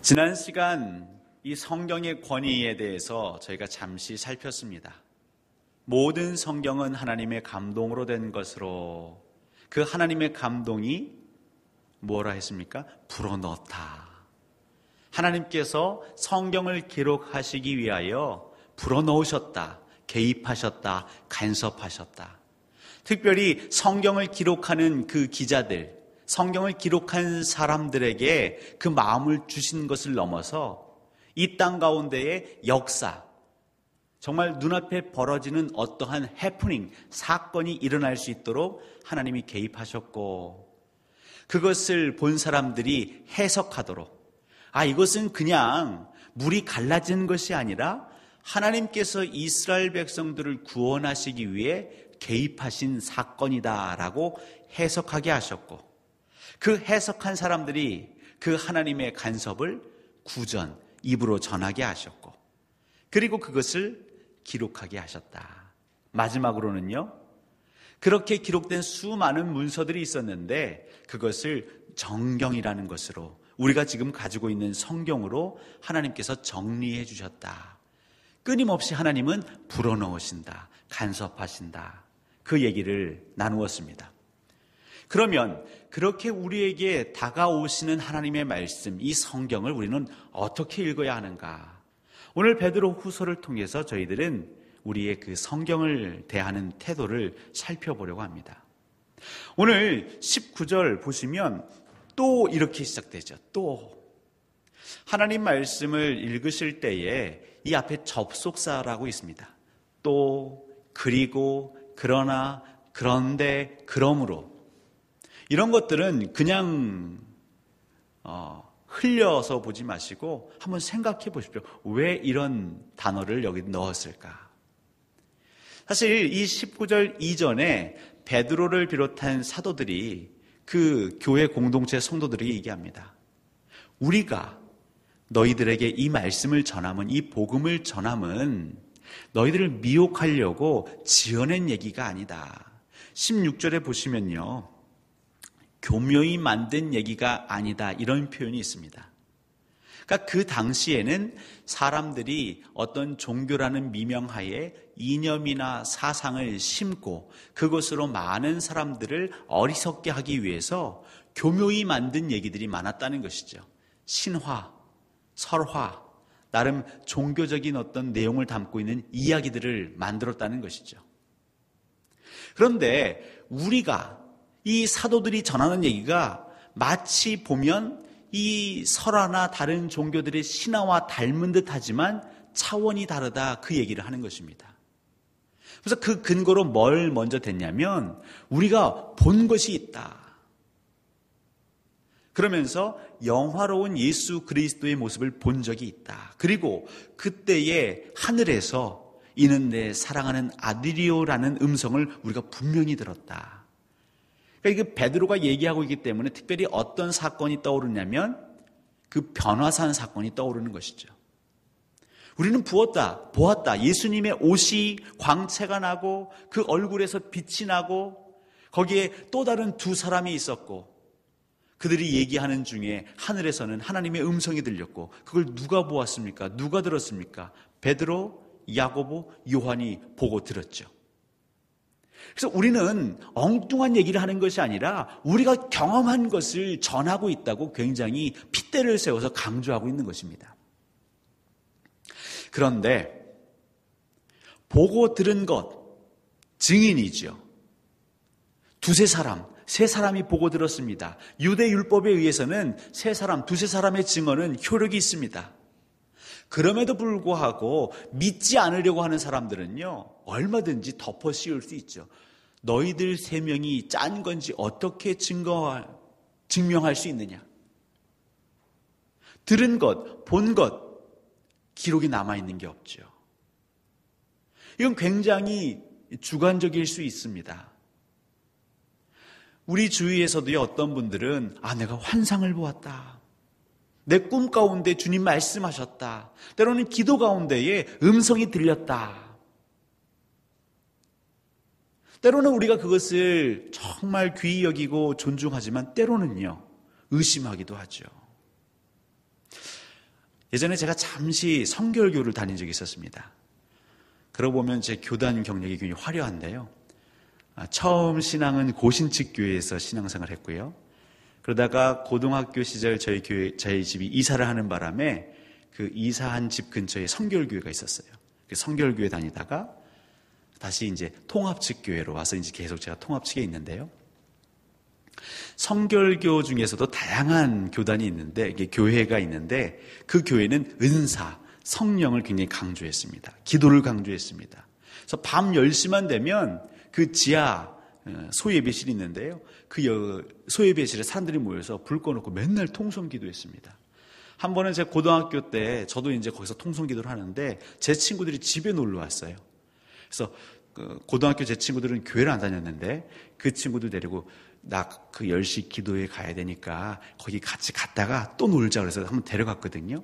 지난 시간 이 성경의 권위에 대해서 저희가 잠시 살폈습니다. 모든 성경은 하나님의 감동으로 된 것으로 그 하나님의 감동이 뭐라 했습니까? 불어넣었다. 하나님께서 성경을 기록하시기 위하여 불어넣으셨다. 개입하셨다. 간섭하셨다. 특별히 성경을 기록하는 그 기자들, 성경을 기록한 사람들에게 그 마음을 주신 것을 넘어서 이 땅 가운데의 역사, 정말 눈앞에 벌어지는 어떠한 해프닝, 사건이 일어날 수 있도록 하나님이 개입하셨고, 그것을 본 사람들이 해석하도록, 이것은 그냥 물이 갈라진 것이 아니라 하나님께서 이스라엘 백성들을 구원하시기 위해 개입하신 사건이다라고 해석하게 하셨고, 그 해석한 사람들이 그 하나님의 간섭을 구전, 입으로 전하게 하셨고, 그리고 그것을 기록하게 하셨다. 마지막으로는요, 그렇게 기록된 수많은 문서들이 있었는데 그것을 정경이라는 것으로, 우리가 지금 가지고 있는 성경으로 하나님께서 정리해 주셨다. 끊임없이 하나님은 불어넣으신다, 간섭하신다. 그 얘기를 나누었습니다. 그러면 그렇게 우리에게 다가오시는 하나님의 말씀, 이 성경을 우리는 어떻게 읽어야 하는가? 오늘 베드로 후서를 통해서 저희들은 우리의 그 성경을 대하는 태도를 살펴보려고 합니다. 오늘 19절 보시면 또 이렇게 시작되죠. 또 하나님 말씀을 읽으실 때에 이 앞에 접속사라고 있습니다. 또, 그리고, 그러나, 그런데, 그러므로, 이런 것들은 그냥 흘려서 보지 마시고 한번 생각해 보십시오. 왜 이런 단어를 여기 넣었을까? 사실 이 19절 이전에 베드로를 비롯한 사도들이, 그 교회 공동체 성도들이 얘기합니다. 우리가 너희들에게 이 말씀을 전함은, 이 복음을 전함은 너희들을 미혹하려고 지어낸 얘기가 아니다. 16절에 보시면요, 교묘히 만든 얘기가 아니다, 이런 표현이 있습니다. 그러니까 그 당시에는 사람들이 어떤 종교라는 미명하에 이념이나 사상을 심고 그것으로 많은 사람들을 어리석게 하기 위해서 교묘히 만든 얘기들이 많았다는 것이죠. 신화, 설화, 나름 종교적인 어떤 내용을 담고 있는 이야기들을 만들었다는 것이죠. 그런데 우리가 이 사도들이 전하는 얘기가 마치 보면 이 설화나 다른 종교들의 신화와 닮은 듯 하지만 차원이 다르다, 그 얘기를 하는 것입니다. 그래서 그 근거로 뭘 먼저 댔냐면, 우리가 본 것이 있다. 그러면서 영화로운 예수 그리스도의 모습을 본 적이 있다. 그리고 그때의 하늘에서 이는 내 사랑하는 아들이요라는 음성을 우리가 분명히 들었다. 그러니까 이게 베드로가 얘기하고 있기 때문에 특별히 어떤 사건이 떠오르냐면 그 변화산 사건이 떠오르는 것이죠. 우리는 보았다. 예수님의 옷이 광채가 나고 그 얼굴에서 빛이 나고 거기에 또 다른 두 사람이 있었고, 그들이 얘기하는 중에 하늘에서는 하나님의 음성이 들렸고, 그걸 누가 보았습니까? 누가 들었습니까? 베드로, 야고보, 요한이 보고 들었죠. 그래서 우리는 엉뚱한 얘기를 하는 것이 아니라 우리가 경험한 것을 전하고 있다고 굉장히 핏대를 세워서 강조하고 있는 것입니다. 그런데 보고 들은 것, 증인이죠. 세 사람이 보고 들었습니다. 유대 율법에 의해서는 두세 사람의 증언은 효력이 있습니다. 그럼에도 불구하고 믿지 않으려고 하는 사람들은요, 얼마든지 덮어 씌울 수 있죠. 너희들 세 명이 짠 건지 어떻게 증명할 수 있느냐? 들은 것, 본 것, 기록이 남아있는 게 없죠. 이건 굉장히 주관적일 수 있습니다. 우리 주위에서도요, 어떤 분들은 내가 환상을 보았다. 내 꿈 가운데 주님 말씀하셨다. 때로는 기도 가운데에 음성이 들렸다. 때로는 우리가 그것을 정말 귀히 여기고 존중하지만 때로는요, 의심하기도 하죠. 예전에 제가 잠시 성결교를 다닌 적이 있었습니다. 그러고 보면 제 교단 경력이 굉장히 화려한데요. 처음 신앙은 고신측 교회에서 신앙생활을 했고요. 그러다가 고등학교 시절 저희 집이 이사를 하는 바람에 그 이사한 집 근처에 성결교회가 있었어요. 그 성결교회 다니다가 다시 이제 통합측 교회로 와서 이제 계속 제가 통합측에 있는데요. 성결교 중에서도 다양한 교단이 있는데, 이게 교회가 있는데, 그 교회는 은사, 성령을 굉장히 강조했습니다. 기도를 강조했습니다. 그래서 밤 10시만 되면 그 지하 소예배실이 있는데요. 그 소예배실에 사람들이 모여서 불 꺼놓고 맨날 통성 기도했습니다. 한 번은 제가 고등학교 때 저도 이제 거기서 통성 기도를 하는데 제 친구들이 집에 놀러 왔어요. 그래서 고등학교 제 친구들은 교회를 안 다녔는데 그 친구들 데리고 나 그 10시 기도회 가야 되니까 거기 같이 갔다가 또 놀자 그래서 한번 데려갔거든요.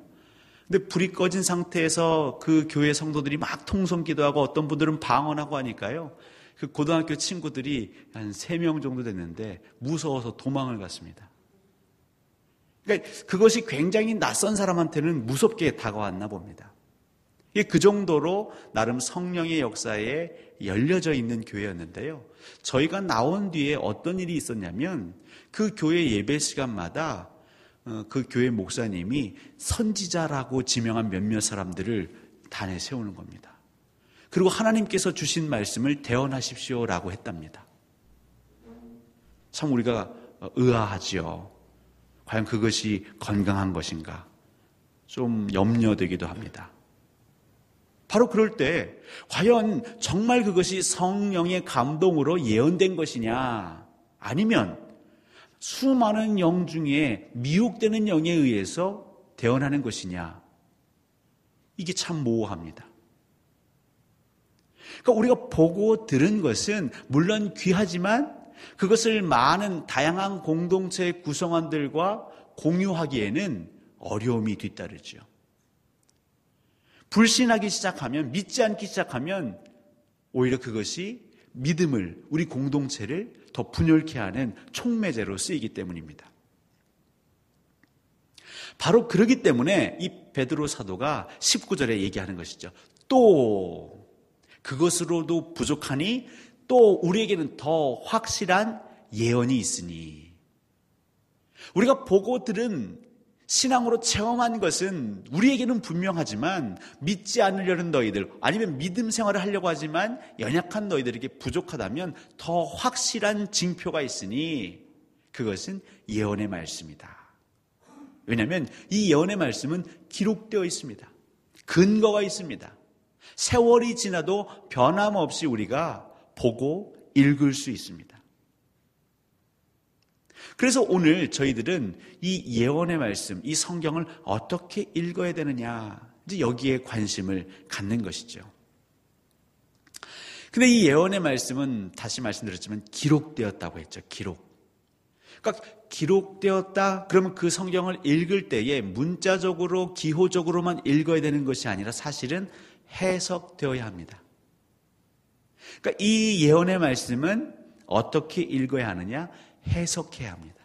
근데 불이 꺼진 상태에서 그 교회 성도들이 막 통성 기도하고 어떤 분들은 방언하고 하니까요. 그 고등학교 친구들이 한 3명 정도 됐는데 무서워서 도망을 갔습니다. 그러니까 그것이 굉장히 낯선 사람한테는 무섭게 다가왔나 봅니다. 그 정도로 나름 성령의 역사에 열려져 있는 교회였는데요. 저희가 나온 뒤에 어떤 일이 있었냐면 그 교회 예배 시간마다 그 교회 목사님이 선지자라고 지명한 몇몇 사람들을 단에 세우는 겁니다. 그리고 하나님께서 주신 말씀을 대언하십시오라고 했답니다. 참 우리가 의아하지요. 과연 그것이 건강한 것인가? 좀 염려되기도 합니다. 바로 그럴 때 과연 정말 그것이 성령의 감동으로 예언된 것이냐, 아니면 수많은 영 중에 미혹되는 영에 의해서 대언하는 것이냐, 이게 참 모호합니다. 그러니까 우리가 보고 들은 것은 물론 귀하지만 그것을 많은 다양한 공동체의 구성원들과 공유하기에는 어려움이 뒤따르죠. 불신하기 시작하면, 믿지 않기 시작하면 오히려 그것이 믿음을, 우리 공동체를 더 분열케 하는 촉매제로 쓰이기 때문입니다. 바로 그러기 때문에 이 베드로 사도가 19절에 얘기하는 것이죠. 또 그것으로도 부족하니 또 우리에게는 더 확실한 예언이 있으니. 우리가 보고 들은 신앙으로 체험한 것은 우리에게는 분명하지만 믿지 않으려는 너희들, 아니면 믿음 생활을 하려고 하지만 연약한 너희들에게 부족하다면 더 확실한 징표가 있으니 그것은 예언의 말씀이다. 왜냐하면 이 예언의 말씀은 기록되어 있습니다. 근거가 있습니다. 세월이 지나도 변함없이 우리가 보고 읽을 수 있습니다. 그래서 오늘 저희들은 이 예언의 말씀, 이 성경을 어떻게 읽어야 되느냐, 이제 여기에 관심을 갖는 것이죠. 근데 이 예언의 말씀은 다시 말씀드렸지만 기록되었다고 했죠. 그러니까 기록되었다 그러면 그 성경을 읽을 때에 문자적으로 기호적으로만 읽어야 되는 것이 아니라 사실은 해석되어야 합니다. 그러니까 이 예언의 말씀은 어떻게 읽어야 하느냐? 해석해야 합니다.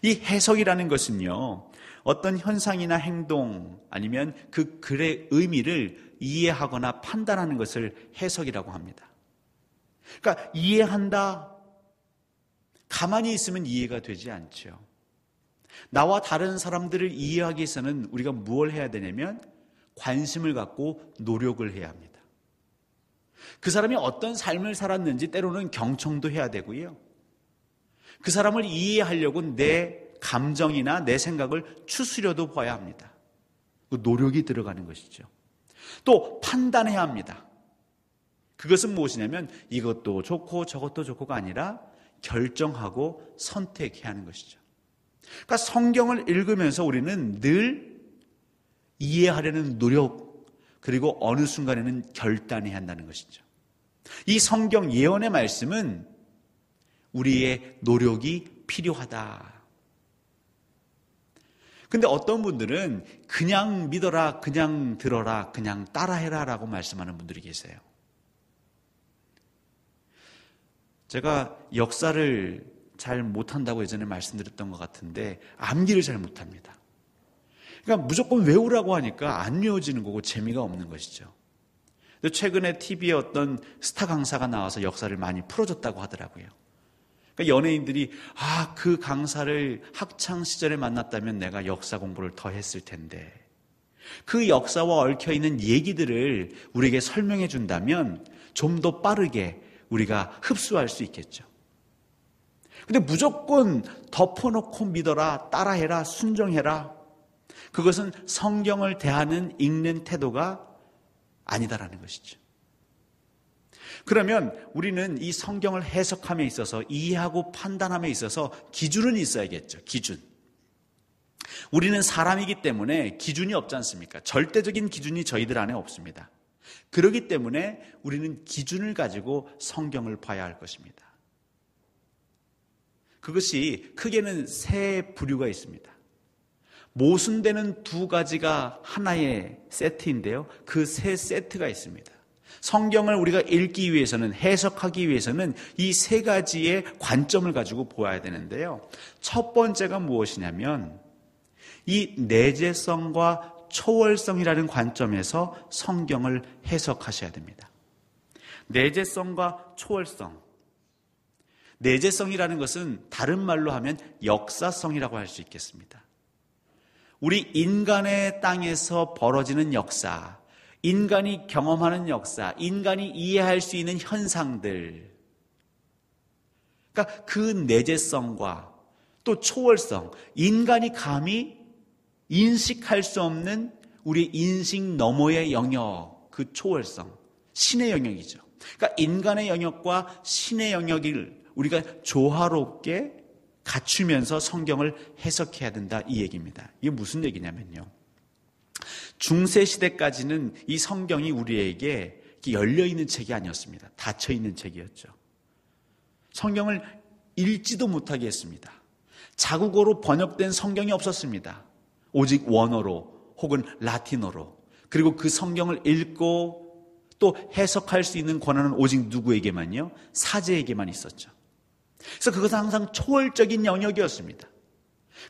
이 해석이라는 것은요, 어떤 현상이나 행동 아니면 그 글의 의미를 이해하거나 판단하는 것을 해석이라고 합니다. 그러니까 이해한다, 가만히 있으면 이해가 되지 않죠. 나와 다른 사람들을 이해하기 위해서는 우리가 무엇을 해야 되냐면 관심을 갖고 노력을 해야 합니다. 그 사람이 어떤 삶을 살았는지 때로는 경청도 해야 되고요. 그 사람을 이해하려고 내 감정이나 내 생각을 추스려도 봐야 합니다. 그 노력이 들어가는 것이죠. 또 판단해야 합니다. 그것은 무엇이냐면 이것도 좋고 저것도 좋고가 아니라 결정하고 선택해야 하는 것이죠. 그러니까 성경을 읽으면서 우리는 늘 이해하려는 노력, 그리고 어느 순간에는 결단해야 한다는 것이죠. 이 성경 예언의 말씀은 우리의 노력이 필요하다. 근데 어떤 분들은 그냥 믿어라, 그냥 들어라, 그냥 따라해라 라고 말씀하는 분들이 계세요. 제가 역사를 잘 못한다고 예전에 말씀드렸던 것 같은데 암기를 잘 못합니다. 그러니까 무조건 외우라고 하니까 안 외워지는 거고 재미가 없는 것이죠. 최근에 TV에 어떤 스타 강사가 나와서 역사를 많이 풀어줬다고 하더라고요. 그러니까 연예인들이 그 강사를 학창 시절에 만났다면 내가 역사 공부를 더 했을 텐데, 그 역사와 얽혀있는 얘기들을 우리에게 설명해 준다면 좀 더 빠르게 우리가 흡수할 수 있겠죠. 근데 무조건 덮어놓고 믿어라, 따라해라, 순종해라, 그것은 성경을 대하는 읽는 태도가 아니다라는 것이죠. 그러면 우리는 이 성경을 해석함에 있어서, 이해하고 판단함에 있어서 기준은 있어야겠죠. 기준. 우리는 사람이기 때문에 기준이 없지 않습니까? 절대적인 기준이 저희들 안에 없습니다. 그렇기 때문에 우리는 기준을 가지고 성경을 봐야 할 것입니다. 그것이 크게는 세 부류가 있습니다. 모순되는 두 가지가 하나의 세트인데요, 그 세 세트가 있습니다. 성경을 우리가 읽기 위해서는, 해석하기 위해서는 이 세 가지의 관점을 가지고 보아야 되는데요, 첫 번째가 무엇이냐면 이 내재성과 초월성이라는 관점에서 성경을 해석하셔야 됩니다. 내재성과 초월성. 내재성이라는 것은 다른 말로 하면 역사성이라고 할 수 있겠습니다. 우리 인간의 땅에서 벌어지는 역사, 인간이 경험하는 역사, 인간이 이해할 수 있는 현상들, 그러니까 그 내재성과 또 초월성, 인간이 감히 인식할 수 없는 우리 인식 너머의 영역, 그 초월성, 신의 영역이죠. 그러니까 인간의 영역과 신의 영역을 우리가 조화롭게 갖추면서 성경을 해석해야 된다, 이 얘기입니다. 이게 무슨 얘기냐면요, 중세시대까지는 이 성경이 우리에게 열려있는 책이 아니었습니다. 닫혀있는 책이었죠. 성경을 읽지도 못하게 했습니다. 자국어로 번역된 성경이 없었습니다. 오직 원어로 혹은 라틴어로. 그리고 그 성경을 읽고 또 해석할 수 있는 권한은 오직 누구에게만요? 사제에게만 있었죠. 그래서 그것은 항상 초월적인 영역이었습니다.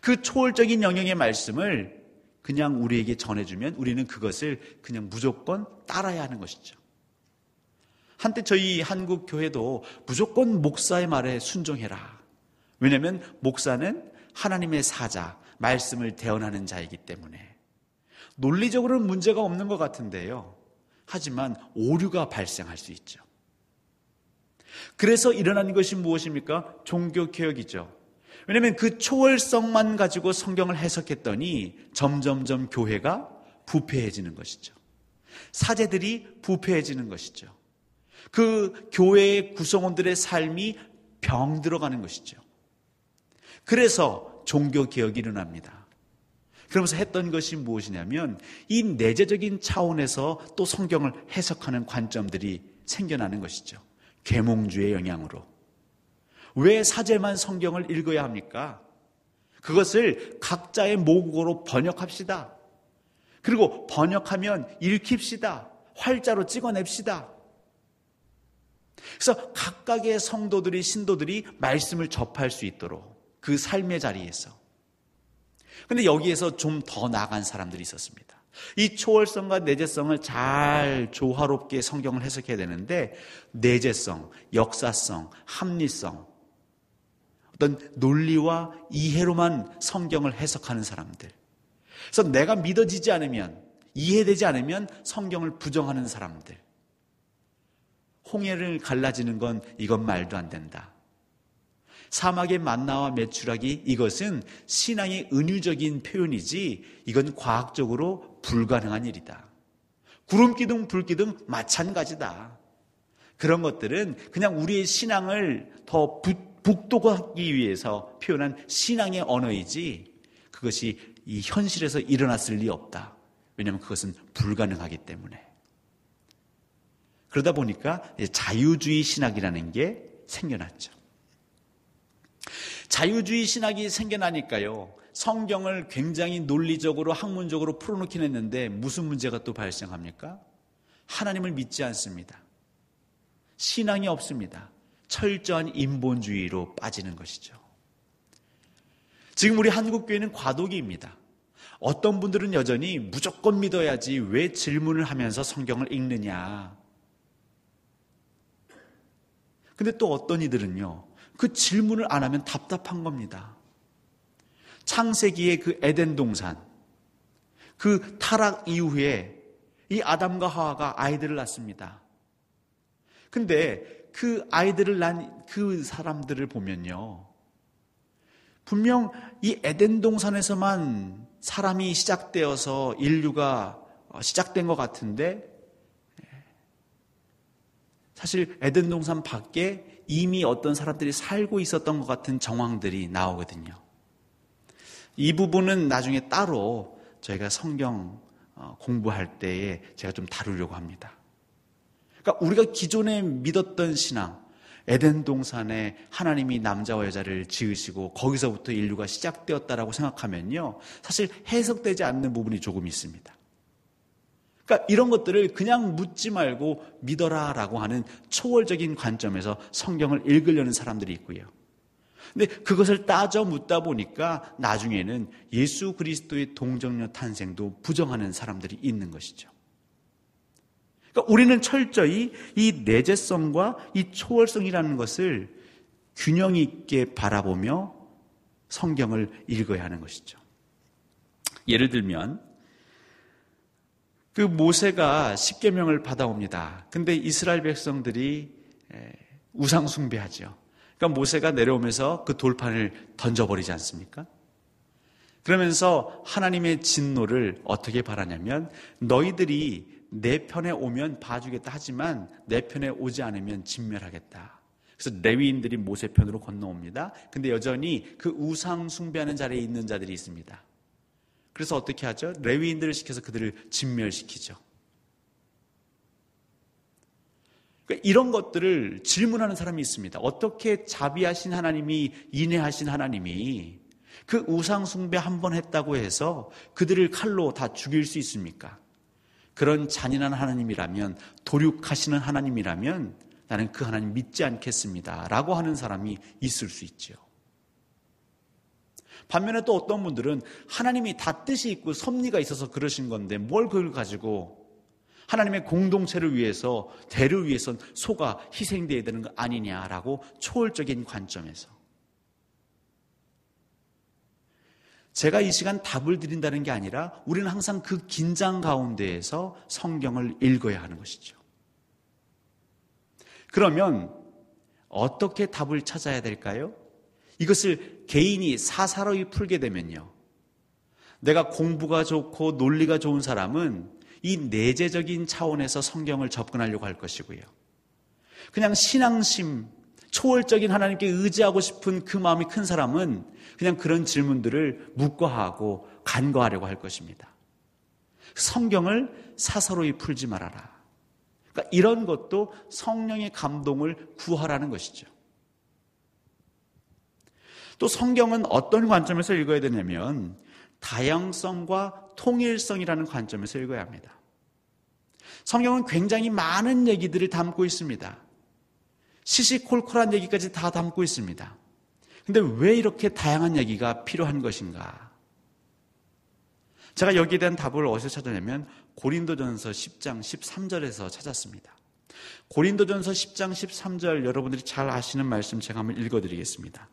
그 초월적인 영역의 말씀을 그냥 우리에게 전해주면 우리는 그것을 그냥 무조건 따라야 하는 것이죠. 한때 저희 한국 교회도 무조건 목사의 말에 순종해라. 왜냐하면 목사는 하나님의 사자, 말씀을 대언하는 자이기 때문에. 논리적으로는 문제가 없는 것 같은데요, 하지만 오류가 발생할 수 있죠. 그래서 일어난 것이 무엇입니까? 종교개혁이죠. 왜냐하면 그 초월성만 가지고 성경을 해석했더니 점점점 교회가 부패해지는 것이죠. 사제들이 부패해지는 것이죠. 그 교회의 구성원들의 삶이 병들어가는 것이죠. 그래서 종교개혁이 일어납니다. 그러면서 했던 것이 무엇이냐면 이 내재적인 차원에서 또 성경을 해석하는 관점들이 생겨나는 것이죠. 계몽주의 영향으로. 왜 사제만 성경을 읽어야 합니까? 그것을 각자의 모국어로 번역합시다. 그리고 번역하면 읽힙시다. 활자로 찍어냅시다. 그래서 각각의 성도들이, 신도들이 말씀을 접할 수 있도록 그 삶의 자리에서. 근데 여기에서 좀 더 나아간 사람들이 있었습니다. 이 초월성과 내재성을 잘 조화롭게 성경을 해석해야 되는데, 내재성, 역사성, 합리성, 어떤 논리와 이해로만 성경을 해석하는 사람들. 그래서 내가 믿어지지 않으면, 이해되지 않으면 성경을 부정하는 사람들. 홍해를 갈라지는 건 이건 말도 안 된다. 사막의 만나와 메추라기, 이것은 신앙의 은유적인 표현이지 이건 과학적으로 불가능한 일이다. 구름기둥, 불기둥 마찬가지다. 그런 것들은 그냥 우리의 신앙을 더 북돋하기 위해서 표현한 신앙의 언어이지 그것이 이 현실에서 일어났을 리 없다. 왜냐하면 그것은 불가능하기 때문에. 그러다 보니까 자유주의 신학이라는 게 생겨났죠. 자유주의 신학이 생겨나니까요, 성경을 굉장히 논리적으로 학문적으로 풀어놓긴 했는데 무슨 문제가 또 발생합니까? 하나님을 믿지 않습니다. 신앙이 없습니다. 철저한 인본주의로 빠지는 것이죠. 지금 우리 한국교회는 과도기입니다. 어떤 분들은 여전히 무조건 믿어야지 왜 질문을 하면서 성경을 읽느냐. 근데 또 어떤 이들은요, 그 질문을 안 하면 답답한 겁니다. 창세기의 그 에덴 동산, 그 타락 이후에 이 아담과 하와가 아이들을 낳습니다. 근데 그 아이들을 낳은 그 사람들을 보면요, 분명 이 에덴 동산에서만 사람이 시작되어서 인류가 시작된 것 같은데, 사실 에덴 동산 밖에 이미 어떤 사람들이 살고 있었던 것 같은 정황들이 나오거든요. 이 부분은 나중에 따로 저희가 성경 공부할 때에 제가 좀 다루려고 합니다. 그러니까 우리가 기존에 믿었던 신앙, 에덴 동산에 하나님이 남자와 여자를 지으시고 거기서부터 인류가 시작되었다라고 생각하면요, 사실 해석되지 않는 부분이 조금 있습니다. 그러니까 이런 것들을 그냥 묻지 말고 믿어라라고 하는 초월적인 관점에서 성경을 읽으려는 사람들이 있고요. 근데 그것을 따져 묻다 보니까 나중에는 예수 그리스도의 동정녀 탄생도 부정하는 사람들이 있는 것이죠. 그러니까 우리는 철저히 이 내재성과 이 초월성이라는 것을 균형 있게 바라보며 성경을 읽어야 하는 것이죠. 예를 들면 그 모세가 십계명을 받아옵니다. 근데 이스라엘 백성들이 우상 숭배하죠. 그러니까 모세가 내려오면서 그 돌판을 던져버리지 않습니까? 그러면서 하나님의 진노를 어떻게 바라냐면, 너희들이 내 편에 오면 봐주겠다 하지만 내 편에 오지 않으면 진멸하겠다. 그래서 레위인들이 모세 편으로 건너옵니다. 근데 여전히 그 우상 숭배하는 자리에 있는 자들이 있습니다. 그래서 어떻게 하죠? 레위인들을 시켜서 그들을 진멸시키죠. 그러니까 이런 것들을 질문하는 사람이 있습니다. 어떻게 자비하신 하나님이, 인애하신 하나님이 그 우상 숭배 한 번 했다고 해서 그들을 칼로 다 죽일 수 있습니까? 그런 잔인한 하나님이라면, 도륙하시는 하나님이라면 나는 그 하나님 믿지 않겠습니다 라고 하는 사람이 있을 수 있죠. 반면에 또 어떤 분들은 하나님이 다 뜻이 있고 섭리가 있어서 그러신 건데 뭘 그걸 가지고 하나님의 공동체를 위해서, 대를 위해선 소가 희생되어야 되는 거 아니냐라고 초월적인 관점에서. 제가 이 시간 답을 드린다는 게 아니라 우리는 항상 그 긴장 가운데에서 성경을 읽어야 하는 것이죠. 그러면 어떻게 답을 찾아야 될까요? 이것을 개인이 사사로이 풀게 되면요, 내가 공부가 좋고 논리가 좋은 사람은 이 내재적인 차원에서 성경을 접근하려고 할 것이고요, 그냥 신앙심, 초월적인 하나님께 의지하고 싶은 그 마음이 큰 사람은 그냥 그런 질문들을 묵과하고 간과하려고 할 것입니다. 성경을 사사로이 풀지 말아라. 그러니까 이런 것도 성령의 감동을 구하라는 것이죠. 또 성경은 어떤 관점에서 읽어야 되냐면 다양성과 통일성이라는 관점에서 읽어야 합니다. 성경은 굉장히 많은 얘기들을 담고 있습니다. 시시콜콜한 얘기까지 다 담고 있습니다. 근데 왜 이렇게 다양한 얘기가 필요한 것인가? 제가 여기에 대한 답을 어디서 찾았냐면 고린도전서 10장 13절에서 찾았습니다. 고린도전서 10장 13절, 여러분들이 잘 아시는 말씀 제가 한번 읽어드리겠습니다.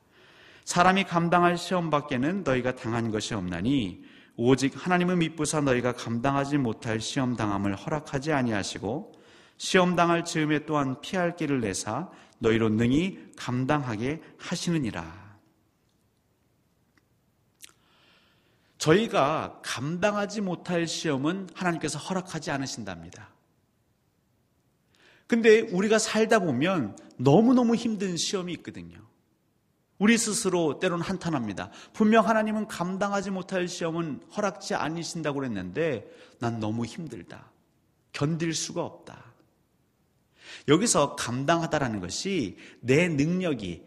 사람이 감당할 시험 밖에는 너희가 당한 것이 없나니 오직 하나님을 믿부사 너희가 감당하지 못할 시험 당함을 허락하지 아니하시고 시험 당할 즈음에 또한 피할 길을 내사 너희로 능히 감당하게 하시느니라. 저희가 감당하지 못할 시험은 하나님께서 허락하지 않으신답니다. 근데 우리가 살다 보면 너무너무 힘든 시험이 있거든요. 우리 스스로 때로는 한탄합니다. 분명 하나님은 감당하지 못할 시험은 허락지 않으신다고 그랬는데 난 너무 힘들다. 견딜 수가 없다. 여기서 감당하다라는 것이 내 능력이,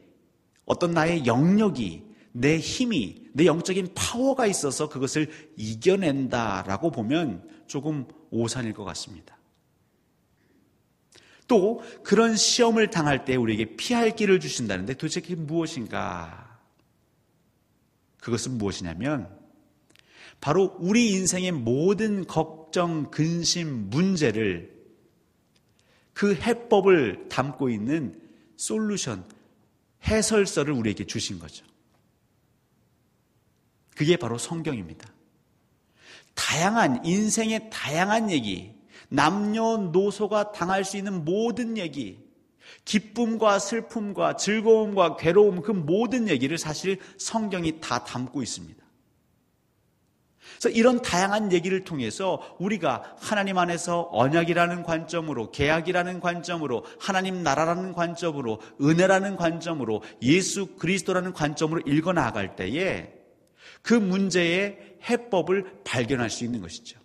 어떤 나의 영역이, 내 힘이, 내 영적인 파워가 있어서 그것을 이겨낸다라고 보면 조금 오산일 것 같습니다. 또 그런 시험을 당할 때 우리에게 피할 길을 주신다는데 도대체 그게 무엇인가? 그것은 무엇이냐면 바로 우리 인생의 모든 걱정, 근심, 문제를 그 해법을 담고 있는 솔루션, 해설서를 우리에게 주신 거죠. 그게 바로 성경입니다. 다양한 인생의 다양한 얘기, 남녀노소가 당할 수 있는 모든 얘기, 기쁨과 슬픔과 즐거움과 괴로움, 그 모든 얘기를 사실 성경이 다 담고 있습니다. 그래서 이런 다양한 얘기를 통해서 우리가 하나님 안에서 언약이라는 관점으로, 계약이라는 관점으로, 하나님 나라라는 관점으로, 은혜라는 관점으로, 예수 그리스도라는 관점으로 읽어나갈 때에 그 문제의 해법을 발견할 수 있는 것이죠.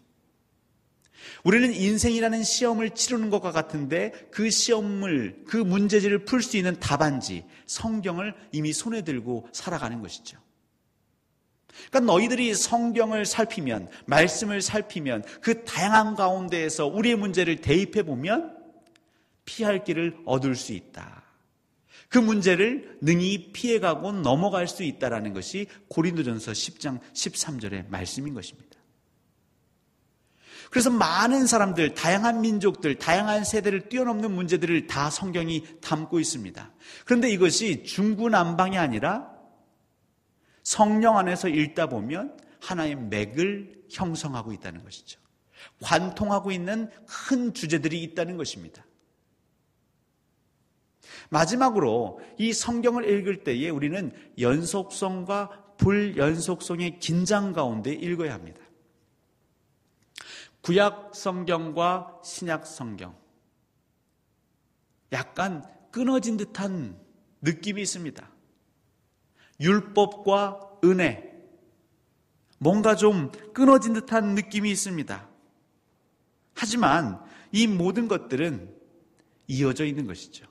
우리는 인생이라는 시험을 치르는 것과 같은데 그 시험을, 그 문제지를 풀 수 있는 답안지, 성경을 이미 손에 들고 살아가는 것이죠. 그러니까 너희들이 성경을 살피면, 말씀을 살피면 그 다양한 가운데에서 우리의 문제를 대입해 보면 피할 길을 얻을 수 있다. 그 문제를 능히 피해가고 넘어갈 수 있다는 것이 고린도전서 10장 13절의 말씀인 것입니다. 그래서 많은 사람들, 다양한 민족들, 다양한 세대를 뛰어넘는 문제들을 다 성경이 담고 있습니다. 그런데 이것이 중구난방이 아니라 성령 안에서 읽다 보면 하나의 맥을 형성하고 있다는 것이죠. 관통하고 있는 큰 주제들이 있다는 것입니다. 마지막으로 이 성경을 읽을 때에 우리는 연속성과 불연속성의 긴장 가운데 읽어야 합니다. 구약 성경과 신약 성경, 약간 끊어진 듯한 느낌이 있습니다. 율법과 은혜, 뭔가 좀 끊어진 듯한 느낌이 있습니다. 하지만 이 모든 것들은 이어져 있는 것이죠.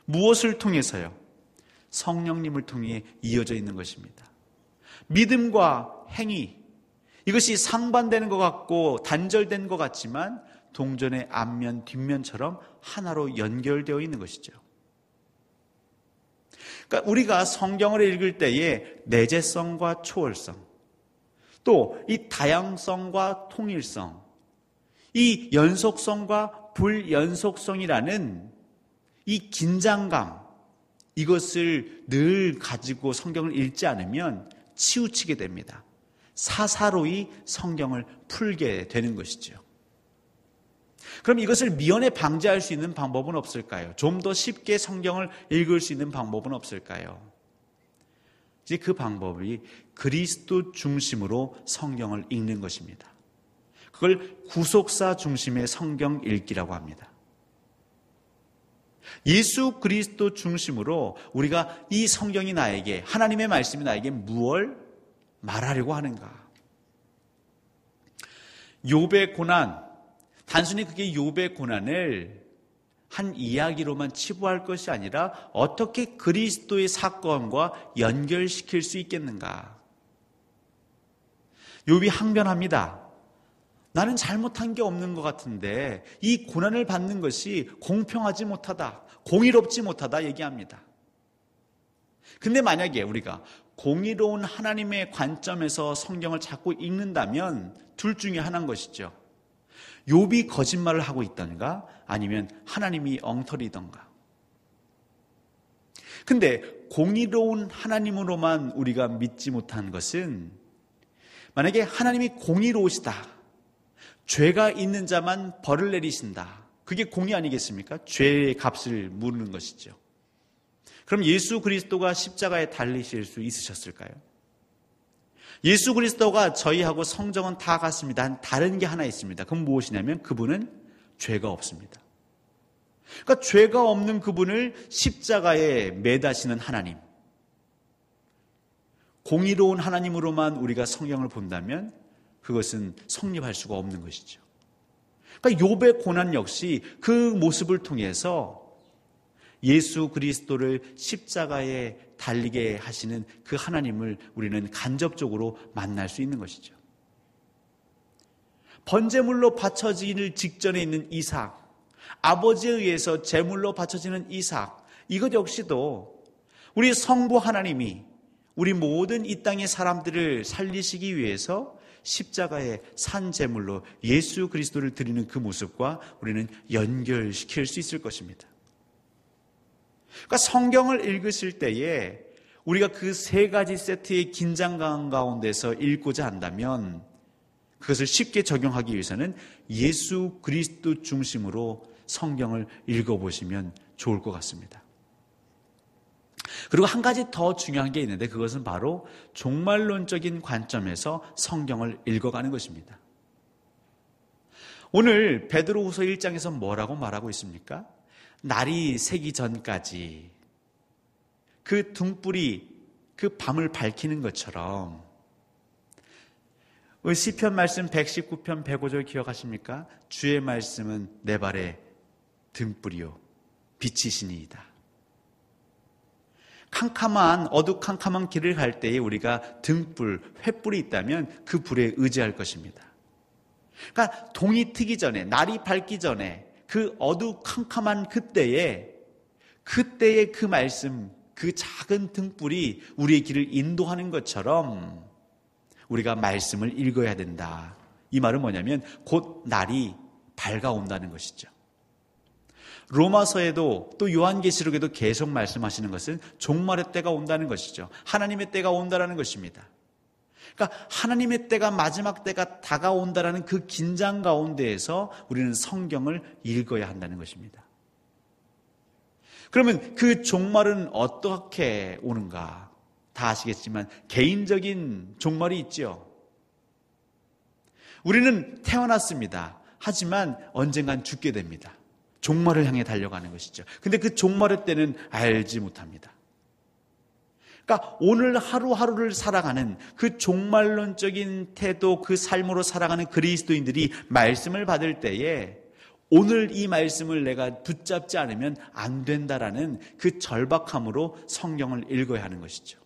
무엇을 통해서요? 성령님을 통해 이어져 있는 것입니다. 믿음과 행위, 이것이 상반되는 것 같고 단절된 것 같지만 동전의 앞면 뒷면처럼 하나로 연결되어 있는 것이죠. 그러니까 우리가 성경을 읽을 때에 내재성과 초월성, 또 이 다양성과 통일성, 이 연속성과 불연속성이라는 이 긴장감, 이것을 늘 가지고 성경을 읽지 않으면 치우치게 됩니다. 사사로이 성경을 풀게 되는 것이죠. 그럼 이것을 미연에 방지할 수 있는 방법은 없을까요? 좀 더 쉽게 성경을 읽을 수 있는 방법은 없을까요? 이제 그 방법이 그리스도 중심으로 성경을 읽는 것입니다. 그걸 구속사 중심의 성경 읽기라고 합니다. 예수 그리스도 중심으로 우리가 이 성경이 나에게, 하나님의 말씀이 나에게 무엇을 말하려고 하는가? 욥의 고난, 단순히 그게 욥의 고난을 한 이야기로만 치부할 것이 아니라 어떻게 그리스도의 사건과 연결시킬 수 있겠는가? 욥이 항변합니다. 나는 잘못한 게 없는 것 같은데 이 고난을 받는 것이 공평하지 못하다, 공의롭지 못하다 얘기합니다. 근데 만약에 우리가 공의로운 하나님의 관점에서 성경을 자꾸 읽는다면 둘 중에 하나인 것이죠. 욥이 거짓말을 하고 있던가 아니면 하나님이 엉터리던가. 근데 공의로운 하나님으로만 우리가 믿지 못한 것은, 만약에 하나님이 공의로우시다, 죄가 있는 자만 벌을 내리신다, 그게 공의 아니겠습니까? 죄의 값을 물는 것이죠. 그럼 예수 그리스도가 십자가에 달리실 수 있으셨을까요? 예수 그리스도가 저희하고 성정은 다 같습니다. 다른 게 하나 있습니다. 그건 무엇이냐면 그분은 죄가 없습니다. 그러니까 죄가 없는 그분을 십자가에 매다시는 하나님, 공의로운 하나님으로만 우리가 성경을 본다면 그것은 성립할 수가 없는 것이죠. 그러니까 욥의 고난 역시 그 모습을 통해서 예수 그리스도를 십자가에 달리게 하시는 그 하나님을 우리는 간접적으로 만날 수 있는 것이죠. 번제물로 바쳐질 직전에 있는 이삭, 아버지에 의해서 제물로 바쳐지는 이삭, 이것 역시도 우리 성부 하나님이 우리 모든 이 땅의 사람들을 살리시기 위해서 십자가의 산 제물로 예수 그리스도를 드리는 그 모습과 우리는 연결시킬 수 있을 것입니다. 그러니까 성경을 읽으실 때에 우리가 그 세 가지 세트의 긴장감 가운데서 읽고자 한다면 그것을 쉽게 적용하기 위해서는 예수 그리스도 중심으로 성경을 읽어보시면 좋을 것 같습니다. 그리고 한 가지 더 중요한 게 있는데 그것은 바로 종말론적인 관점에서 성경을 읽어가는 것입니다. 오늘 베드로후서 1장에서 뭐라고 말하고 있습니까? 날이 새기 전까지 그 등불이 그 밤을 밝히는 것처럼 시편 말씀 119편 105절 기억하십니까? 주의 말씀은 내 발의 등불이요 빛이시니이다. 캄캄한 어두캄캄한 길을 갈 때에 우리가 등불, 횃불이 있다면 그 불에 의지할 것입니다. 그러니까 동이 트기 전에, 날이 밝기 전에 그 어두캄캄한 그때에 그 말씀, 그 작은 등불이 우리의 길을 인도하는 것처럼 우리가 말씀을 읽어야 된다. 이 말은 뭐냐면 곧 날이 밝아온다는 것이죠. 로마서에도 또 요한계시록에도 계속 말씀하시는 것은 종말의 때가 온다는 것이죠. 하나님의 때가 온다는 것입니다. 그러니까 하나님의 때가 마지막 때가 다가온다는 그 긴장 가운데에서 우리는 성경을 읽어야 한다는 것입니다. 그러면 그 종말은 어떻게 오는가? 다 아시겠지만 개인적인 종말이 있죠. 우리는 태어났습니다. 하지만 언젠간 죽게 됩니다. 종말을 향해 달려가는 것이죠. 근데 그 종말의 때는 알지 못합니다. 그러니까 오늘 하루하루를 살아가는 그 종말론적인 태도, 그 삶으로 살아가는 그리스도인들이 말씀을 받을 때에 오늘 이 말씀을 내가 붙잡지 않으면 안 된다라는 그 절박함으로 성경을 읽어야 하는 것이죠.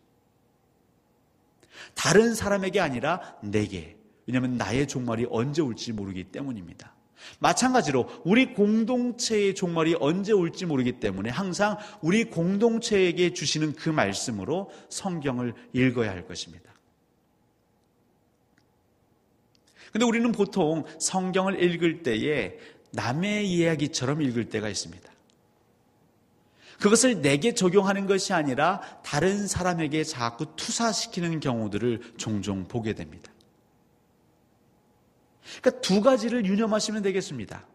다른 사람에게 아니라 내게. 왜냐하면 나의 종말이 언제 올지 모르기 때문입니다. 마찬가지로 우리 공동체의 종말이 언제 올지 모르기 때문에 항상 우리 공동체에게 주시는 그 말씀으로 성경을 읽어야 할 것입니다. 그런데 우리는 보통 성경을 읽을 때에 남의 이야기처럼 읽을 때가 있습니다. 그것을 내게 적용하는 것이 아니라 다른 사람에게 자꾸 투사시키는 경우들을 종종 보게 됩니다. 그러니까 두 가지를 유념하시면 되겠습니다.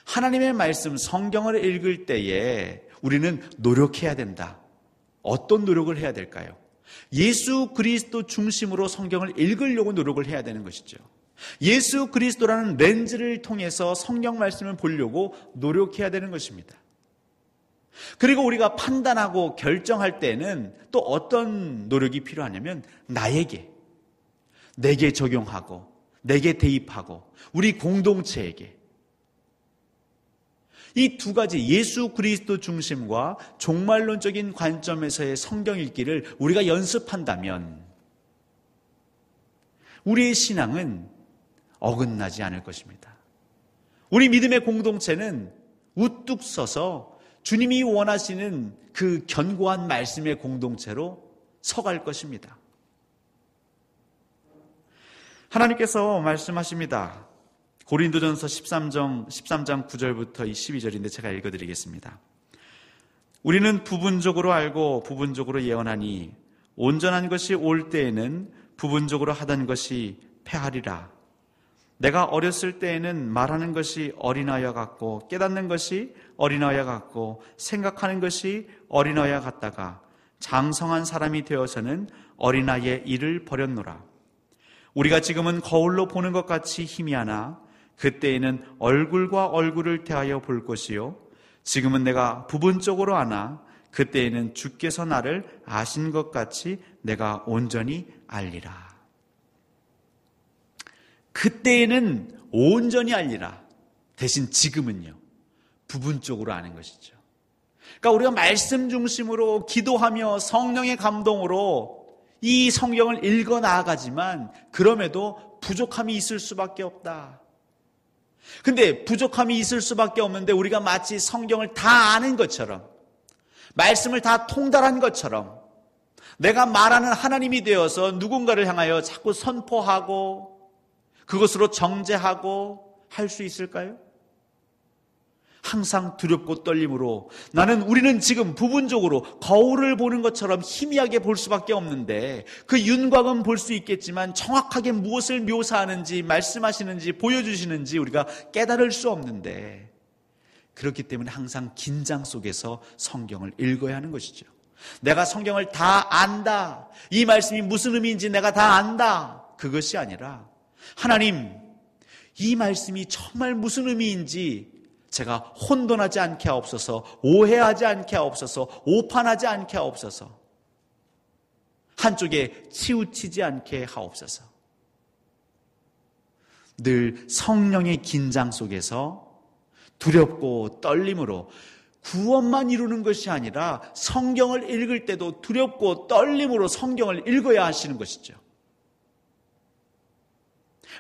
하나님의 말씀, 성경을 읽을 때에 우리는 노력해야 된다. 어떤 노력을 해야 될까요? 예수 그리스도 중심으로 성경을 읽으려고 노력을 해야 되는 것이죠. 예수 그리스도라는 렌즈를 통해서 성경 말씀을 보려고 노력해야 되는 것입니다. 그리고 우리가 판단하고 결정할 때는 또 어떤 노력이 필요하냐면 내게 적용하고 내게 대입하고 우리 공동체에게 이 두 가지 예수 그리스도 중심과 종말론적인 관점에서의 성경 읽기를 우리가 연습한다면 우리의 신앙은 어긋나지 않을 것입니다. 우리 믿음의 공동체는 우뚝 서서 주님이 원하시는 그 견고한 말씀의 공동체로 서갈 것입니다. 하나님께서 말씀하십니다. 고린도전서 13장 9절부터 12절인데 제가 읽어드리겠습니다. 우리는 부분적으로 알고 부분적으로 예언하니 온전한 것이 올 때에는 부분적으로 하던 것이 패하리라. 내가 어렸을 때에는 말하는 것이 어린아이와 같고 깨닫는 것이 어린아이와 같고 생각하는 것이 어린아이와 같다가 장성한 사람이 되어서는 어린아이의 일을 버렸노라. 우리가 지금은 거울로 보는 것 같이 희미하나 그때에는 얼굴과 얼굴을 대하여 볼 것이요 지금은 내가 부분적으로 아나 그때에는 주께서 나를 아신 것 같이 내가 온전히 알리라. 그때에는 온전히 알리라. 대신 지금은요 부분적으로 아는 것이죠. 그러니까 우리가 말씀 중심으로 기도하며 성령의 감동으로 이 성경을 읽어 나아가지만 그럼에도 부족함이 있을 수밖에 없다. 근데 부족함이 있을 수밖에 없는데 우리가 마치 성경을 다 아는 것처럼 말씀을 다 통달한 것처럼 내가 말하는 하나님이 되어서 누군가를 향하여 자꾸 선포하고 그것으로 정죄하고 할 수 있을까요? 항상 두렵고 떨림으로 우리는 지금 부분적으로 거울을 보는 것처럼 희미하게 볼 수밖에 없는데 그 윤곽은 볼 수 있겠지만 정확하게 무엇을 묘사하는지 말씀하시는지 보여주시는지 우리가 깨달을 수 없는데 그렇기 때문에 항상 긴장 속에서 성경을 읽어야 하는 것이죠. 내가 성경을 다 안다. 이 말씀이 무슨 의미인지 내가 다 안다. 그것이 아니라 하나님, 이 말씀이 정말 무슨 의미인지 제가 혼돈하지 않게 하옵소서, 오해하지 않게 하옵소서, 오판하지 않게 하옵소서, 한쪽에 치우치지 않게 하옵소서. 늘 성령의 긴장 속에서 두렵고 떨림으로 구원만 이루는 것이 아니라 성경을 읽을 때도 두렵고 떨림으로 성경을 읽어야 하시는 것이죠.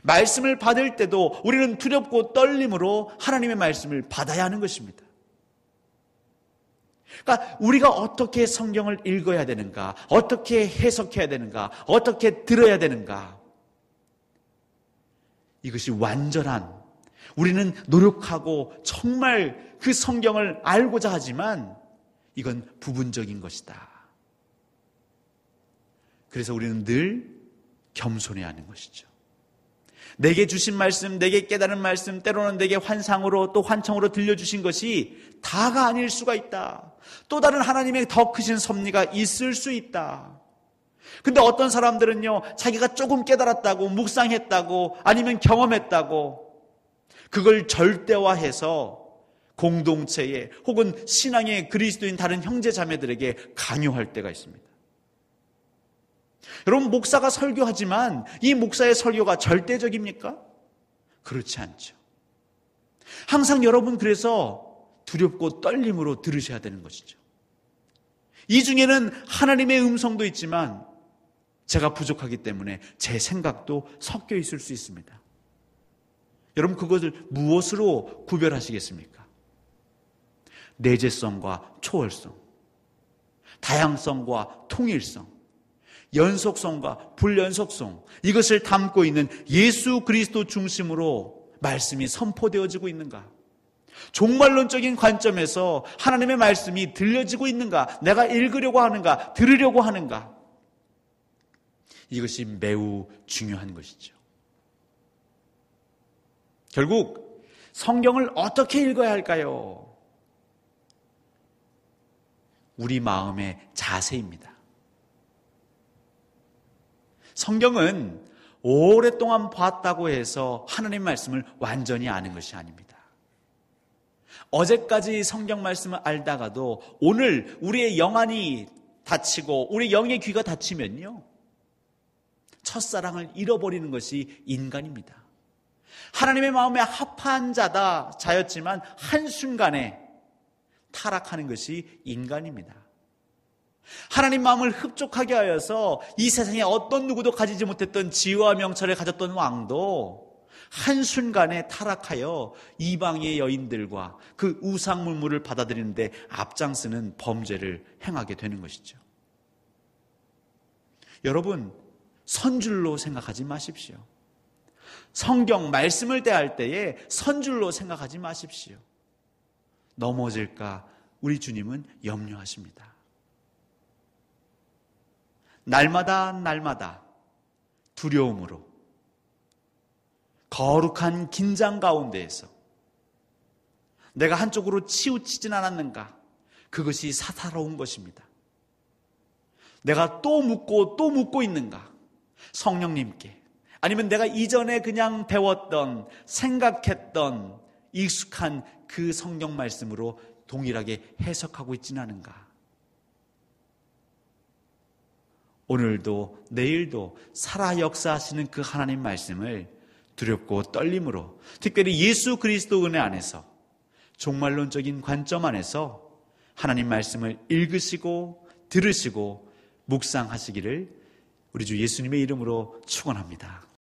말씀을 받을 때도 우리는 두렵고 떨림으로 하나님의 말씀을 받아야 하는 것입니다. 그러니까 우리가 어떻게 성경을 읽어야 되는가, 어떻게 해석해야 되는가, 어떻게 들어야 되는가, 이것이 완전한, 우리는 노력하고 정말 그 성경을 알고자 하지만 이건 부분적인 것이다. 그래서 우리는 늘 겸손해야 하는 것이죠. 내게 주신 말씀, 내게 깨달은 말씀, 때로는 내게 환상으로 또 환청으로 들려주신 것이 다가 아닐 수가 있다. 또 다른 하나님의 더 크신 섭리가 있을 수 있다. 근데 어떤 사람들은요, 자기가 조금 깨달았다고, 묵상했다고, 아니면 경험했다고 그걸 절대화해서 공동체에 혹은 신앙의 그리스도인 다른 형제 자매들에게 강요할 때가 있습니다. 여러분, 목사가 설교하지만 이 목사의 설교가 절대적입니까? 그렇지 않죠. 항상 여러분 그래서 두렵고 떨림으로 들으셔야 되는 것이죠. 이 중에는 하나님의 음성도 있지만 제가 부족하기 때문에 제 생각도 섞여 있을 수 있습니다. 여러분, 그것을 무엇으로 구별하시겠습니까? 내재성과 초월성, 다양성과 통일성, 연속성과 불연속성, 이것을 담고 있는 예수 그리스도 중심으로 말씀이 선포되어지고 있는가? 종말론적인 관점에서 하나님의 말씀이 들려지고 있는가? 내가 읽으려고 하는가? 들으려고 하는가? 이것이 매우 중요한 것이죠. 결국 성경을 어떻게 읽어야 할까요? 우리 마음의 자세입니다. 성경은 오랫동안 봤다고 해서 하나님 말씀을 완전히 아는 것이 아닙니다. 어제까지 성경 말씀을 알다가도 오늘 우리의 영안이 닫히고 우리 영의 귀가 닫히면요, 첫사랑을 잃어버리는 것이 인간입니다. 하나님의 마음에 합한 자였지만 한순간에 타락하는 것이 인간입니다. 하나님 마음을 흡족하게 하여서 이 세상에 어떤 누구도 가지지 못했던 지혜와 명철을 가졌던 왕도 한순간에 타락하여 이방의 여인들과 그 우상 물물을 받아들이는데 앞장서는 범죄를 행하게 되는 것이죠. 여러분, 선줄로 생각하지 마십시오. 성경 말씀을 대할 때에 선줄로 생각하지 마십시오. 넘어질까 우리 주님은 염려하십니다. 날마다 두려움으로 거룩한 긴장 가운데에서 내가 한쪽으로 치우치진 않았는가? 그것이 사사로운 것입니다. 내가 또 묻고 있는가? 성령님께, 아니면 내가 이전에 그냥 배웠던, 생각했던 익숙한 그 성경 말씀으로 동일하게 해석하고 있지는 않은가? 오늘도 내일도 살아 역사하시는 그 하나님 말씀을 두렵고 떨림으로, 특별히 예수 그리스도 은혜 안에서 종말론적인 관점 안에서 하나님 말씀을 읽으시고 들으시고 묵상하시기를 우리 주 예수님의 이름으로 축원합니다.